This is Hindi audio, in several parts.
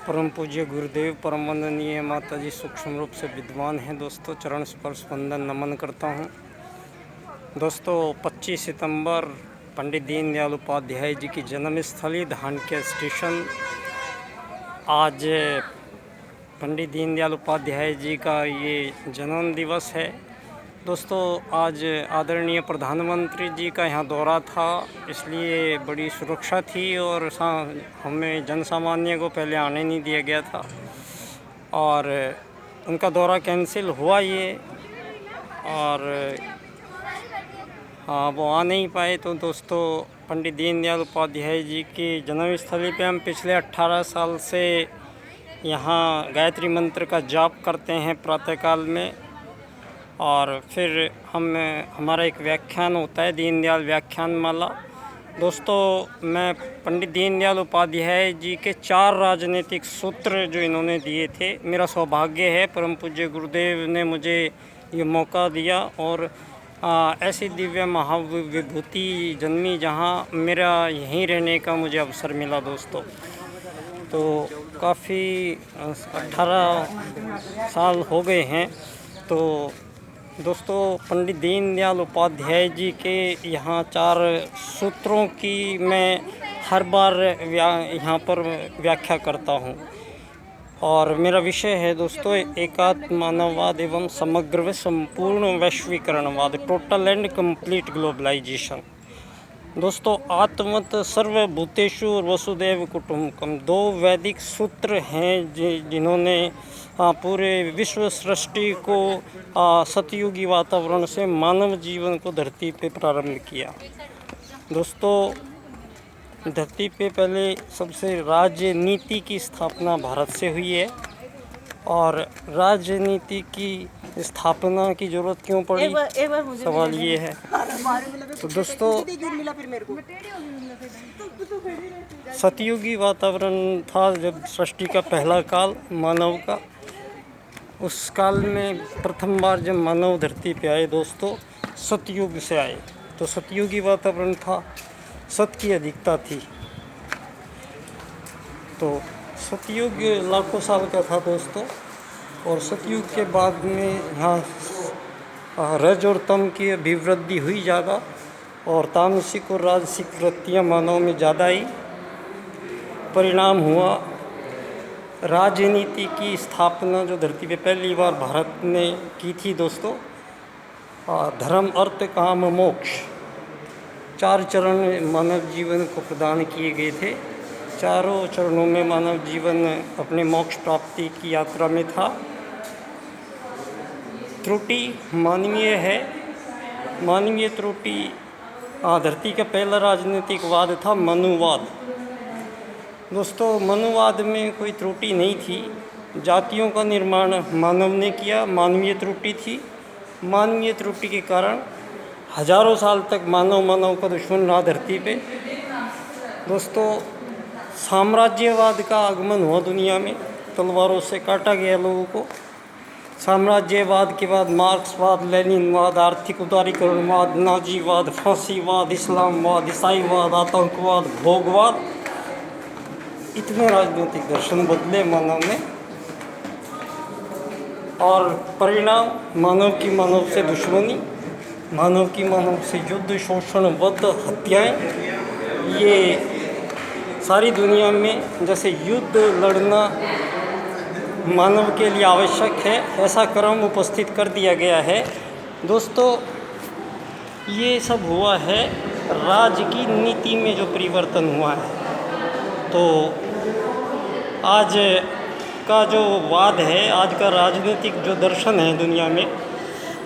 परम पूज्य गुरुदेव परम वंदनीय माता जी सूक्ष्म रूप से विद्वान हैं दोस्तों। चरण स्पर्श वंदन नमन करता हूँ दोस्तों। 25 सितंबर पंडित दीनदयाल उपाध्याय जी की जन्मस्थली धानक्या स्टेशन। आज पंडित दीनदयाल उपाध्याय जी का ये जन्म दिवस है दोस्तों। आज आदरणीय प्रधानमंत्री जी का यहाँ दौरा था, इसलिए बड़ी सुरक्षा थी और हमें जनसामान्य को पहले आने नहीं दिया गया था और उनका दौरा कैंसिल हुआ ये, और हाँ वो आ नहीं पाए। तो दोस्तों पंडित दीनदयाल उपाध्याय जी की जन्मस्थली पे हम पिछले 18 साल से यहाँ गायत्री मंत्र का जाप करते हैं प्रातःकाल में, और फिर हमारा एक व्याख्यान होता है दीनदयाल व्याख्यान माला। दोस्तों मैं पंडित दीनदयाल उपाध्याय जी के 4 राजनीतिक सूत्र जो इन्होंने दिए थे, मेरा सौभाग्य है परम पूज्य गुरुदेव ने मुझे ये मौका दिया और ऐसी दिव्य महाविभूति जन्मी जहाँ मेरा यहीं रहने का मुझे अवसर मिला दोस्तों। तो काफ़ी 18 साल हो गए हैं। तो दोस्तों पंडित दीनदयाल उपाध्याय जी के यहाँ 4 सूत्रों की मैं हर बार यहाँ पर व्याख्या करता हूँ, और मेरा विषय है दोस्तों एकात्म मानववाद एवं समग्र व संपूर्ण वैश्वीकरणवाद, टोटल एंड कंप्लीट ग्लोबलाइजेशन। दोस्तों आत्मत सर्वभूतेषु और वसुदैव कुटुंबकम 2 वैदिक सूत्र हैं जिन्होंने पूरे विश्व सृष्टि को सतयुगी वातावरण से मानव जीवन को धरती पे प्रारंभ किया। दोस्तों धरती पे पहले सबसे राजनीति की स्थापना भारत से हुई है, और राजनीति की स्थापना की ज़रूरत क्यों पड़ी, सवाल ये है। तो दोस्तों सतयुगी वातावरण था जब सृष्टि का पहला काल मानव का। उस काल में प्रथम बार जब मानव धरती पे आए दोस्तों, सतयुग से आए, तो सतयुगी वातावरण था, सत की अधिकता थी। तो सतयुग लाखों साल का था दोस्तों, और सतयुग के बाद में यहाँ रज और तम की अभिवृद्धि हुई ज़्यादा, और तामसिक और राजसिक वृत्तियाँ मानव में ज़्यादा आई। परिणाम हुआ राजनीति की स्थापना जो धरती पे पहली बार भारत ने की थी दोस्तों। धर्म अर्थ काम मोक्ष 4 चरण मानव जीवन को प्रदान किए गए थे। चारों चरणों में मानव जीवन अपने मोक्ष प्राप्ति की यात्रा में था। त्रुटि मानवीय है, मानवीय त्रुटि। धरती का पहला राजनीतिक वाद था मनुवाद। दोस्तों मनुवाद में कोई त्रुटि नहीं थी, जातियों का निर्माण मानव ने किया, मानवीय त्रुटि थी। मानवीय त्रुटि के कारण हजारों साल तक मानव का दुश्मन रहा धरती पे। दोस्तों साम्राज्यवाद का आगमन हुआ दुनिया में, तलवारों से काटा गया लोगों को। साम्राज्यवाद के बाद मार्क्सवाद, लेनिनवाद, आर्थिक उदारीकरणवाद, नाजीवाद, फांसीवाद, इस्लामवाद, ईसाईवाद, आतंकवाद, भोगवाद, इतने राजनीतिक दर्शन बदले मानव ने, और परिणाम मानव की मानव से दुश्मनी, मानव की मानव से युद्ध, शोषण, वध, हत्याएं। ये सारी दुनिया में जैसे युद्ध लड़ना मानव के लिए आवश्यक है, ऐसा क्रम उपस्थित कर दिया गया है दोस्तों। ये सब हुआ है राज की नीति में जो परिवर्तन हुआ है। तो आज का जो वाद है, आज का राजनीतिक जो दर्शन है दुनिया में,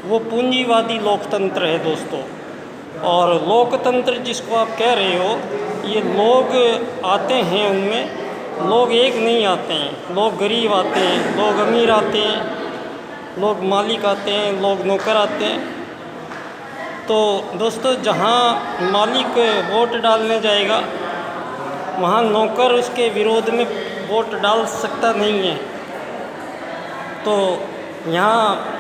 वो पूंजीवादी लोकतंत्र है दोस्तों। और लोकतंत्र जिसको आप कह रहे हो, ये लोग आते हैं, उनमें लोग एक नहीं आते हैं, लोग गरीब आते हैं, लोग अमीर आते हैं, लोग मालिक आते हैं, लोग नौकर आते हैं। तो दोस्तों जहाँ मालिक वोट डालने जाएगा, वहाँ नौकर उसके विरोध में वोट डाल सकता नहीं है। तो यहाँ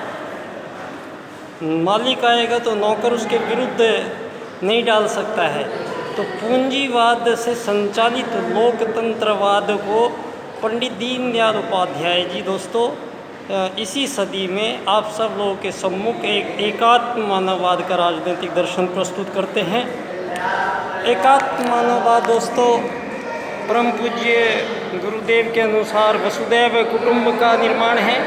मालिक आएगा तो नौकर उसके विरुद्ध नहीं डाल सकता है। तो पूंजीवाद से संचालित लोकतंत्रवाद को पंडित दीनदयाल उपाध्याय जी दोस्तों इसी सदी में आप सब लोगों के सम्मुख एक एकात्म मानववाद का राजनीतिक दर्शन प्रस्तुत करते हैं। एकात्म मानववाद दोस्तों परम पूज्य गुरुदेव के अनुसार वसुदैव कुटुंब का निर्माण है।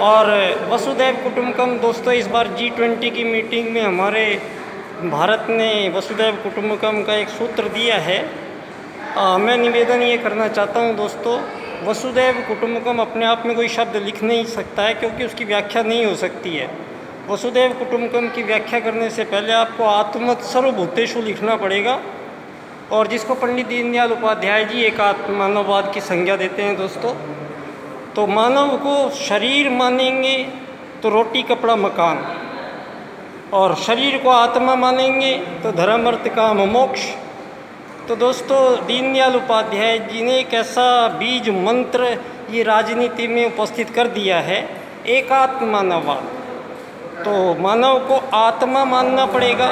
और वसुदैव कुटुंबकम दोस्तों इस बार G20 की मीटिंग में हमारे भारत ने वसुदैव कुटुंबकम का एक सूत्र दिया है। मैं निवेदन ये करना चाहता हूँ दोस्तों, वसुदैव कुटुंबकम अपने आप में कोई शब्द लिख नहीं सकता है क्योंकि उसकी व्याख्या नहीं हो सकती है। वसुदैव कुटुंबकम की व्याख्या करने से पहले आपको आत्मत सर्वभूतेषु लिखना पड़ेगा, और जिसको पंडित दीनदयाल उपाध्याय जी एकात्म मानववाद की संज्ञा देते हैं दोस्तों। तो मानव को शरीर मानेंगे तो रोटी कपड़ा मकान, और शरीर को आत्मा मानेंगे तो धर्म अर्थ काम मोक्ष। तो दोस्तों दीनदयाल उपाध्याय जी ने एक ऐसा बीज मंत्र ये राजनीति में उपस्थित कर दिया है, एकात्म मानववाद। तो मानव को आत्मा मानना पड़ेगा,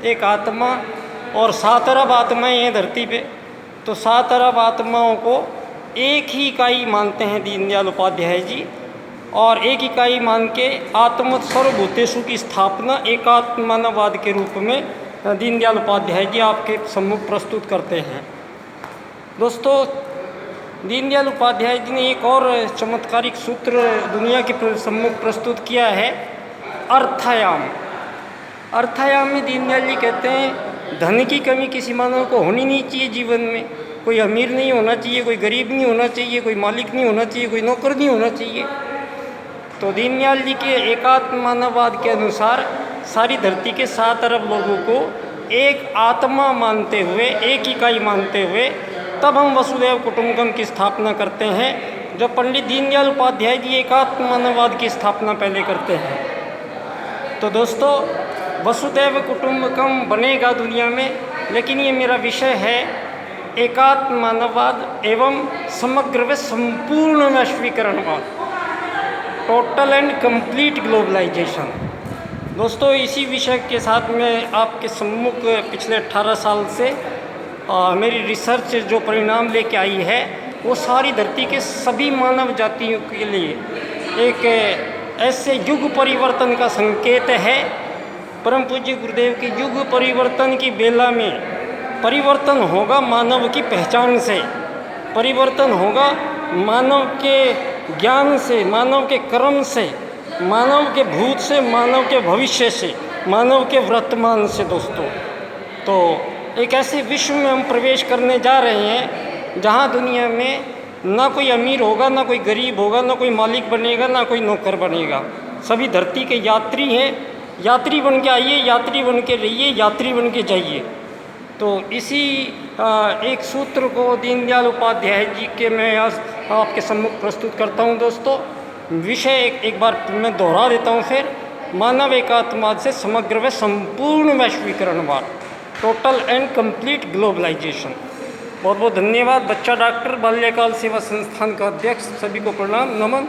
एक आत्मा, और 7 अरब आत्माएँ हैं धरती पे। तो 7 अरब आत्माओं को एक ही इकाई मानते हैं दीनदयाल उपाध्याय जी, और एक इकाई मान के आत्मत सर्वभूतेषु की स्थापना एकात्म मानववाद के रूप में दीनदयाल उपाध्याय जी आपके सम्मुख प्रस्तुत करते हैं। दोस्तों दीनदयाल उपाध्याय जी ने एक और चमत्कारिक सूत्र दुनिया के सम्मुख प्रस्तुत किया है, अर्थायाम। अर्थायाम में दीनदयाल जी कहते हैं धन की कमी किसी मानव को होनी नहीं चाहिए जीवन में। कोई अमीर नहीं होना चाहिए, कोई गरीब नहीं होना चाहिए, कोई मालिक नहीं होना चाहिए, कोई नौकर नहीं होना चाहिए। तो दीनदयाल जी के एकात्म मानववाद के अनुसार सारी धरती के 7 अरब लोगों को एक आत्मा मानते हुए, एक इकाई मानते हुए तब हम वसुदैव कुटुंबकम की स्थापना करते हैं, जब पंडित दीनदयाल उपाध्याय जी एकात्म मानववाद की स्थापना पहले करते हैं। तो दोस्तों वसुदैव कुटुंबकम बनेगा दुनिया में, लेकिन ये मेरा विषय है एकात्म मानववाद एवं समग्र व संपूर्ण वैश्वीकरणवाद, टोटल एंड कंप्लीट ग्लोबलाइजेशन। दोस्तों इसी विषय के साथ मैं आपके सम्मुख पिछले 18 साल से मेरी रिसर्च जो परिणाम लेके आई है वो सारी धरती के सभी मानव जातियों के लिए एक ऐसे युग परिवर्तन का संकेत है। परम पूज्य गुरुदेव के युग परिवर्तन की बेला में परिवर्तन होगा मानव की पहचान से, परिवर्तन होगा मानव के ज्ञान से, मानव के कर्म से, मानव के भूत से, मानव के भविष्य से, मानव के वर्तमान से। दोस्तों तो एक ऐसे विश्व में हम प्रवेश करने जा रहे हैं जहां दुनिया में ना कोई अमीर होगा, ना कोई गरीब होगा, ना कोई मालिक बनेगा, ना कोई नौकर बनेगा। सभी धरती के यात्री हैं। यात्री बन के आइए, यात्री बन के रहिए, यात्री बन के जाइए। तो इसी एक सूत्र को दीनदयाल उपाध्याय जी के मैं आज आपके सम्मुख प्रस्तुत करता हूँ। दोस्तों विषय एक बार मैं दोहरा देता हूँ फिर, मानव एकात्मवाद से समग्र व संपूर्ण वैश्वीकरणवाद, टोटल एंड कंप्लीट ग्लोबलाइजेशन। बहुत बहुत धन्यवाद। बच्चा डॉक्टर बाल्यकाल सेवा संस्थान का अध्यक्ष, सभी को प्रणाम नमन।